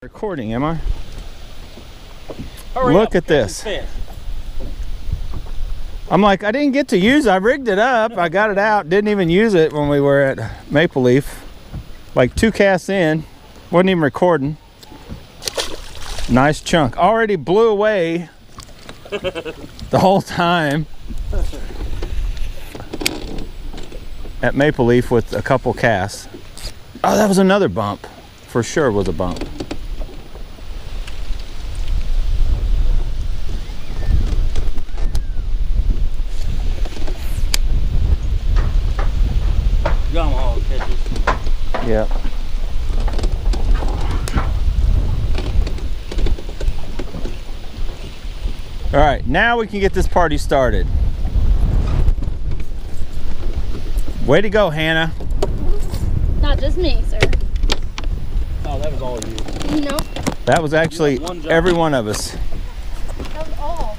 Recording, am I? Hurry Look up, at this. fish. I'm like, I didn't get to use it. I rigged it up. I got it out. Didn't even use it when we were at Maple Leaf. Like 2 casts in. Wasn't even recording. Nice chunk. Already blew away the whole time at Maple Leaf with a couple casts. Oh, that was another bump. For sure was a bump. Gumhole catches. Yeah. All right, now we can get this party started. Way to go, Hannah. Not just me, sir. Oh, that was all you. No, That was actually every one of us. that was all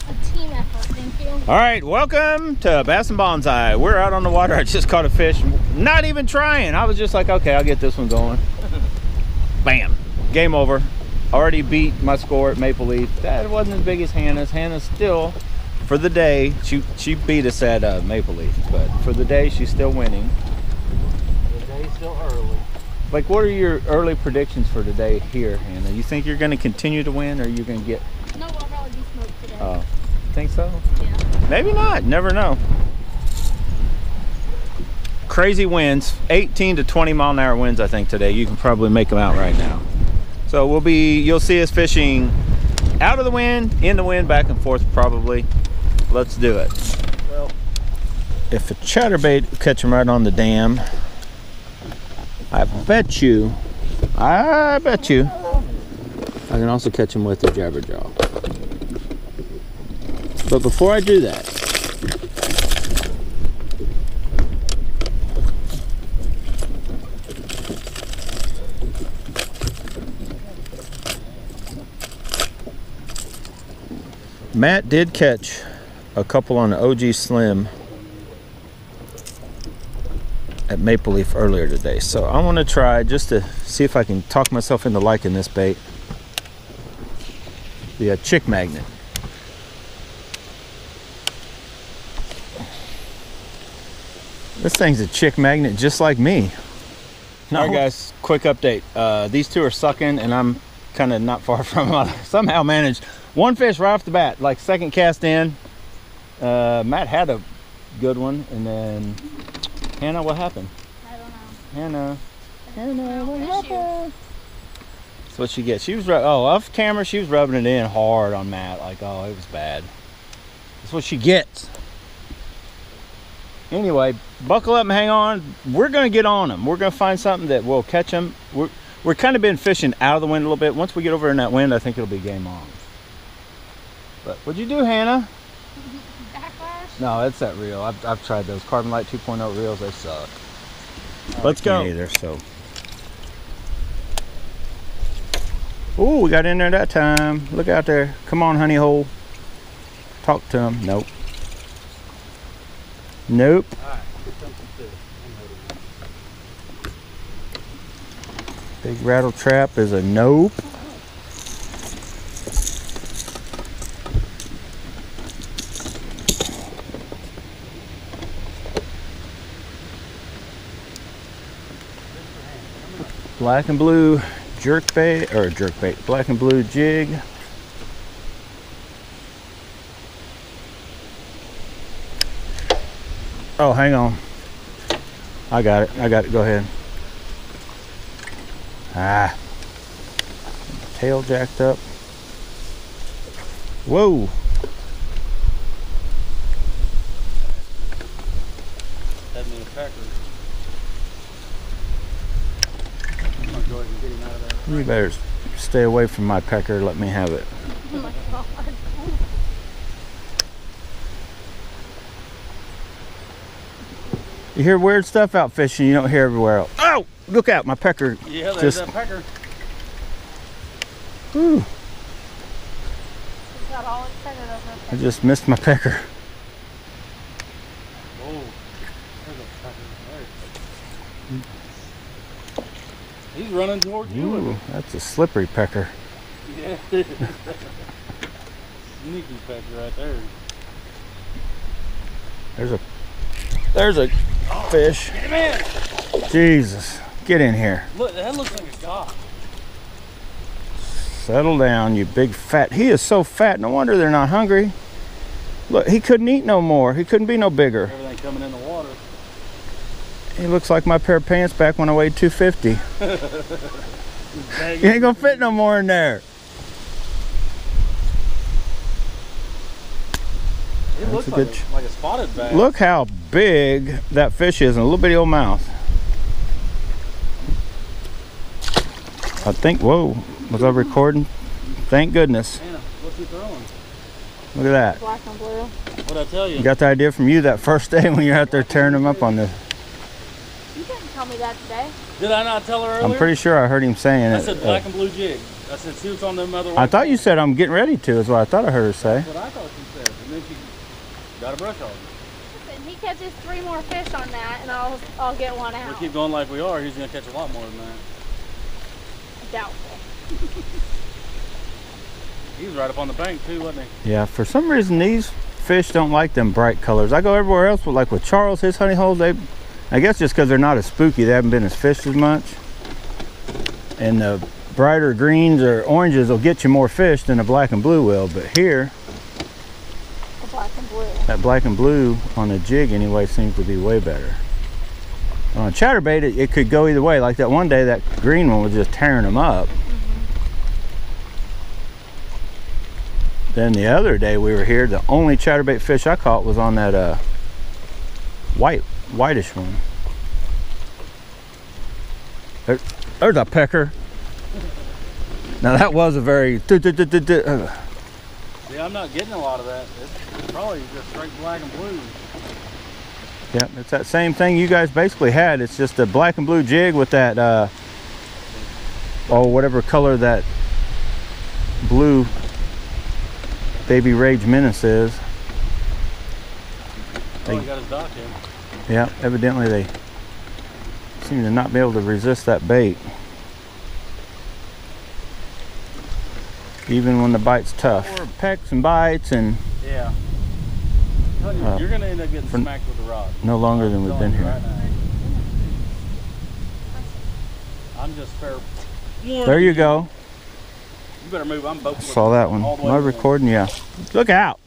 a team effort. Thank you. All right, welcome to Bass and Bonsai. We're out on the water. I just caught a fish. Not even trying. I was just like, okay, I'll get this one going. Bam. Game over. Already beat my score at Maple Leaf. That wasn't as big as Hannah's. Hannah's still, for the day, she beat us at Maple Leaf. But for the day, she's still winning. The day's still early. Like, what are your early predictions for today here, Hannah? You think you're going to continue to win, or you're going to get... No, I'll probably be smoked today. Oh, think so? Yeah. Maybe not. Never know. Crazy winds, 18 to 20 mile an hour winds, I think, today. You can probably make them out right now. So you'll see us fishing out of the wind, in the wind, back and forth probably. Let's do it. Well, if a chatterbait will catch them right on the dam, I bet you, I can also catch them with the jabberjaw. But before I do that, Matt did catch a couple on the OG Slim at Maple Leaf earlier today, so I want to try just to see if I can talk myself into liking this bait. The chick magnet. This thing's a chick magnet just like me. No. All right, guys, quick update. These two are sucking, and I'm kind of not far from them. Somehow managed one fish right off the bat, like second cast in. Matt had a good one, and then Hannah, what happened? I don't know. Hannah, what happened? That's what she gets. She was off camera. She was rubbing it in hard on Matt, like, oh, it was bad. That's what she gets. Anyway, buckle up and hang on. We're gonna get on them. We're gonna find something that will catch them. We're kind of been fishing out of the wind a little bit. Once we get over in that wind, I think it'll be game on. But what'd you do, Hannah? Backlash? No, it's that reel. I've tried those Carbon Light 2.0 reels. They suck. Let's go. Either, so. Ooh, we got in there that time. Look out there. Come on, honey hole. Talk to him. Nope. Nope. all right, something to. Big rattle trap is a nope. Black and blue jerkbait, black and blue jig. Oh, hang on. I got it, go ahead. Ah. Tail jacked up. Whoa. Had me a pecker. I'm gonna go ahead and get him out of there. You better stay away from my pecker. Let me have it. Oh my god. You hear weird stuff out fishing you don't hear everywhere else. Oh, look out, my pecker. Yeah, there's that pecker. Whew, Got all excited over I just missed my pecker. Oh, there's a pecker. There. He's running towards you. Ooh, that's a slippery pecker. Yeah. Sneaky pecker right there. There's a fish. Get him in. Jesus, get in here. Look, that looks like a sock. Settle down, you big fat. He is so fat. No wonder they're not hungry. Look, he couldn't eat no more. He couldn't be no bigger. Everything coming in the water. He looks like my pair of pants back when I weighed 250. You ain't gonna fit no more in there. It looks like a spotted bass. Look how big that fish is in a little bitty old mouth. I think, whoa, was I recording? Thank goodness. Anna, what's he throwing? Look at that. Black and blue. What'd I tell you? You got the idea from you that first day when you're out there tearing them up on the... You didn't tell me that today. Did I not tell her earlier? I'm pretty sure I heard him saying it. I said black and blue jig. I said, see what's on them other I thought you said I'm getting ready to, is what I thought I heard her say. That's what I thought she said. And then she got a brush off. Listen, he catches 3 more fish on that, and I'll get one We out. keep going like we are, he's going to catch a lot more than that. Doubtful. He was right up on the bank too, wasn't he? Yeah, for some reason these fish don't like them bright colors. I go everywhere else, but like with Charles, his honey holes, I guess just because they're not as spooky, they haven't been as fished as much. And the brighter greens or oranges will get you more fish than the black and blue will. But here, The black and blue. that black and blue on the jig anyway seems to be way better. On a chatterbait, it could go either way. Like that one day, that green one was just tearing them up. Then the other day we were here, the only chatterbait fish I caught was on that whitish one. There's a pecker. Now that was a very... Yeah, I'm not getting a lot of that. It's probably just straight black and blue. Yeah, it's that same thing you guys basically had. It's just a black and blue jig with that, whatever color that blue Baby Rage Menace is. Oh, he got his dock in. Yeah, evidently they seem to not be able to resist that bait. Even when the bite's tough. Or pecks and bites and Yeah. You're going to end up getting smacked with the rod. no longer than we've been here. Right now. I'm just fair. There you go. You better move. I'm both. Saw that one. Am I recording? Yeah. Look out.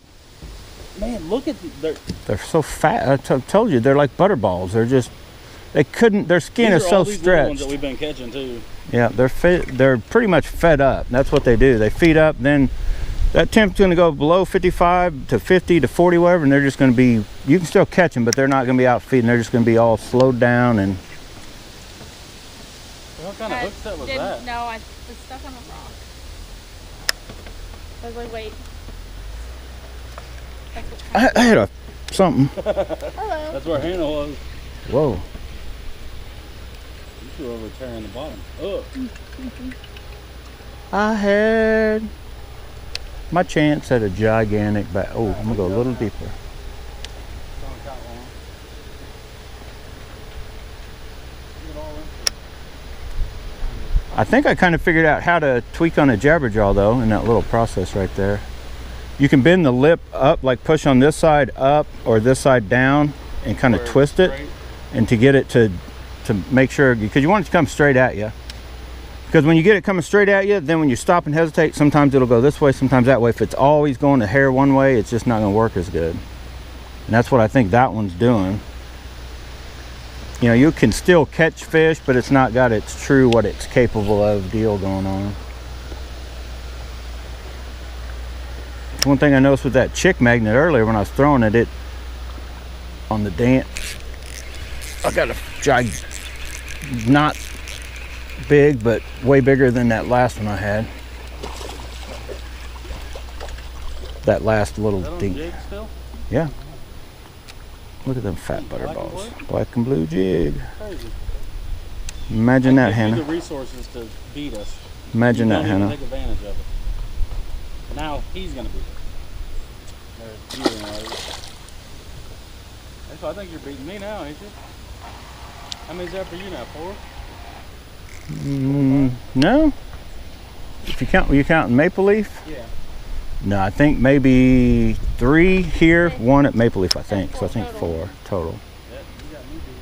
Man, look at They're so fat. I told you, they're like butter balls. They're just, their skin is so ones stretched. that we've been catching too. Yeah, they're pretty much fed up. That's what they do. They feed up, then that temp's going to go below 55 to 50 to 40, whatever, and they're just going to be, you can still catch them, but they're not going to be out feeding. They're just going to be all slowed down. And What kind of hook set was that? No, I was stuck on a rock. I was like, wait. I had something. Hello. That's where Hannah was. Whoa. You two were over tearing the bottom. Oh. I had my chance at a gigantic bass. Oh, I'm going to go a little deeper. I think I kind of figured out how to tweak on a jabberjaw though in that little process right there. You can bend the lip up, like push on this side up or this side down and kind of twist it, and to get it to make sure, because you want it to come straight at you. Because when you get it coming straight at you, then when you stop and hesitate, sometimes it'll go this way, sometimes that way. If it's always going the hair one way, it's just not going to work as good. And that's what I think that one's doing. You know, you can still catch fish, but it's not got its true what it's capable of deal going on. One thing I noticed with that chick magnet earlier when I was throwing it, on the dance, I got a not big, but way bigger than that last one I had. That last little dink. Jig still? Yeah. Look at them fat butter Black and balls. blue? Black and blue jig. Crazy. Imagine that, Give you Hannah. the resources to beat us. Imagine You that, don't even Hannah. take advantage of it. Now he's gonna beat us. Or you know. So I think you're beating me now, ain't you? How many's that for you now? 4? No. If you count Maple Leaf? Yeah. No, I think maybe 3 here, 1 at Maple Leaf, I think. So I think 4 total. Yeah, you got me beat.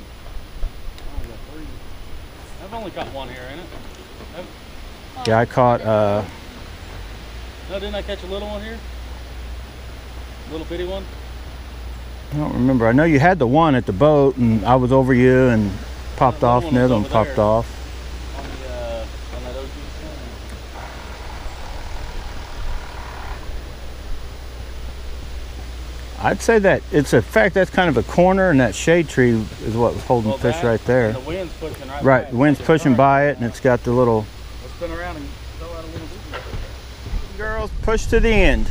I only got 3. I've only caught 1 here, ain't it? Yeah, I caught No, didn't I catch a little one here? Little bitty one? I don't remember. I know you had the one at the boat and I was over you and popped off, and the other one popped off. On that OG thing. I'd say that it's a fact that's kind of a corner, and that shade tree is what was holding fish right there. And the wind's pushing right by Right, it. the wind's pushing by it, and it's got the little. Let's spin around and throw out a little bit. Girls, push to the end.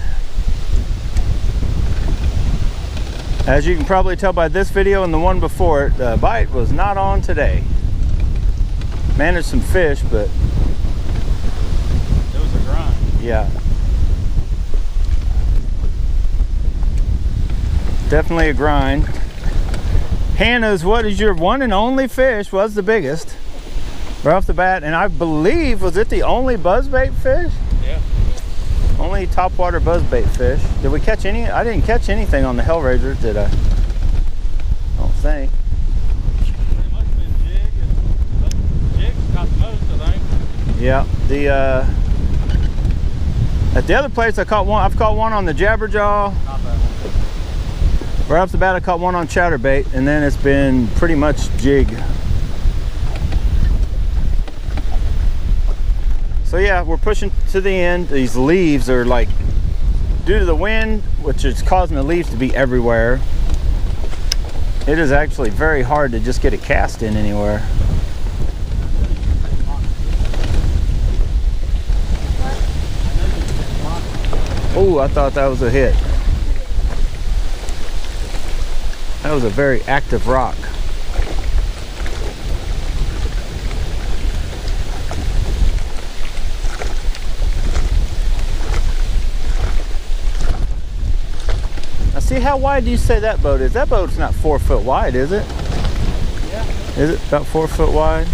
As you can probably tell by this video and the one before it, the bite was not on today. Managed some fish, but It was a grind. yeah. Definitely a grind. Hannah's, what is your one and only fish, was the biggest right off the bat, and I believe, was it the only buzzbait fish? Yeah. Only topwater buzzbait fish. Did we catch any? I didn't catch anything on the Hellraisers, did I? I don't think. Pretty much been jig, and jig's caught the most, I think. Yeah, the at the other place I caught one. I've caught one on the jabberjaw. Not that one. Right off the bat, I caught one on chatterbait, and then it's been pretty much jig. So yeah, we're pushing to the end. These leaves are like, due to the wind, which is causing the leaves to be everywhere, it is actually very hard to just get a cast in anywhere. Oh, I thought that was a hit. That was a very active rock. Now see, how wide do you say that boat is? That boat's not 4 foot wide, is it? Yeah. Is it about 4 foot wide?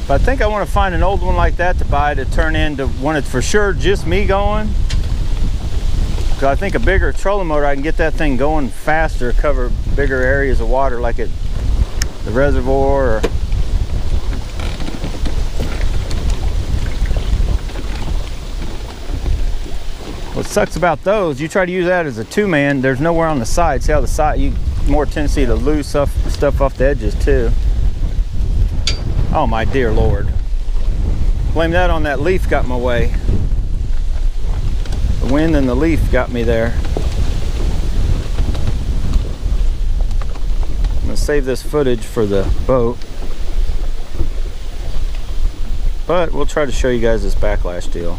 But I think I want to find an old one like that to buy to turn into one that's for sure just me going. Because I think a bigger trolling motor, I can get that thing going faster, cover bigger areas of water like at the reservoir. Or what sucks about those, you try to use that as a 2-man, there's nowhere on the side. See how the side, you more tendency to lose stuff off the edges too. Oh my dear Lord. Blame that on that leaf got my way. The wind and the leaf got me there. I'm gonna save this footage for the boat. But we'll try to show you guys this backlash deal.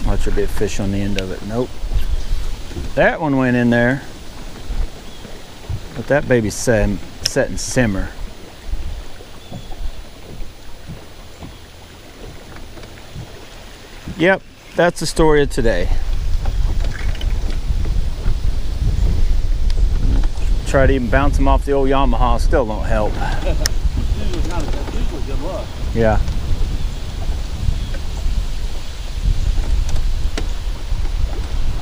Watch there be a fish on the end of it. Nope. That one went in there. But that baby's set and simmer. Yep, that's the story of today. Try to even bounce them off the old Yamaha, still don't help. Usually good luck. Yeah.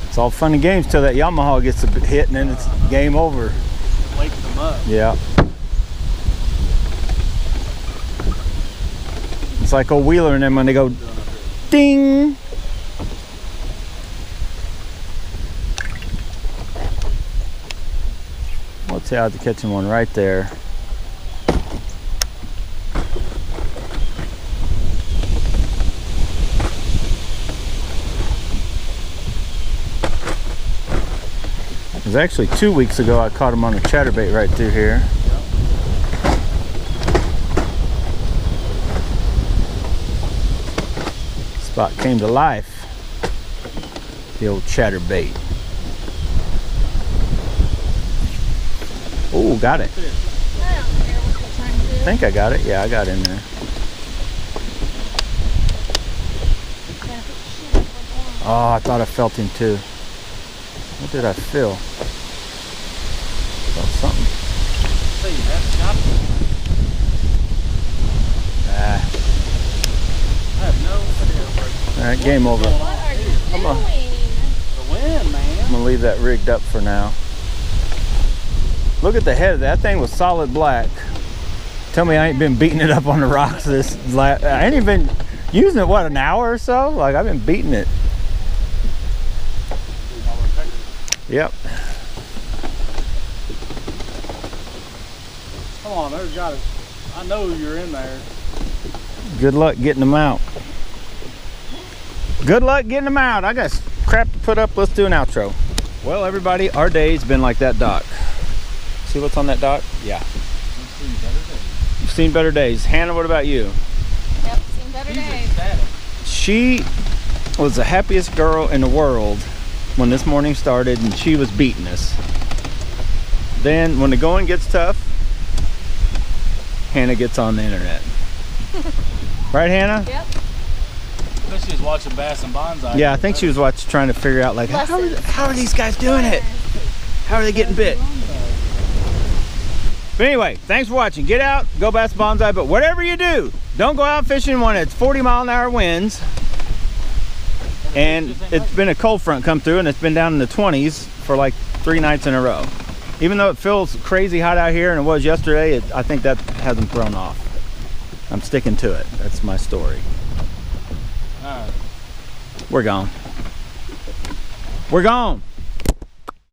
It's all fun and games till that Yamaha gets a hit, and then it's game over. Wakes them up. Yeah. It's like old Wheeler and them when they go ding. We'll tell you catching one right there. It was actually 2 weeks ago I caught him on a chatterbait right through here. Spot came to life. The old chatterbait. Oh, got it. I don't care what you're trying to do. I think I got it. Yeah, I got in there. Oh, I thought I felt him too. What did I feel? Felt something. So you have shot. Ah. I have no idea. All right, game over. What are you Come on. doing? The wind, man. I'm gonna leave that rigged up for now. Look at the head of that thing was solid black. Tell me I ain't been beating it up on the rocks this I ain't even been using it, what, an hour or so? Like, I've been beating it. Yep. Come on, there's got to. I know you're in there. Good luck getting them out. Good luck getting them out. I got crap to put up. Let's do an outro. Well, everybody, our day's been like that dock. See what's on that dock? Yeah. You've seen better days. Hannah, what about you? Yep, seen better days. She was the happiest girl in the world when this morning started, and she was beating us. Then when the going gets tough, Hannah gets on the internet. Right, Hannah? Yep. I think she was watching Bass and Bonsai. Yeah, I think she was trying to figure out, like, how are these guys doing it? How are they getting bit? But anyway, thanks for watching. Get out, go bass bonsai, but whatever you do, don't go out fishing when it's 40-mile-an-hour winds. And it's been a cold front come through, and it's been down in the 20s for like 3 nights in a row. Even though it feels crazy hot out here, and it was yesterday, I think that hasn't thrown off. I'm sticking to it. That's my story. All right. We're gone. We're gone.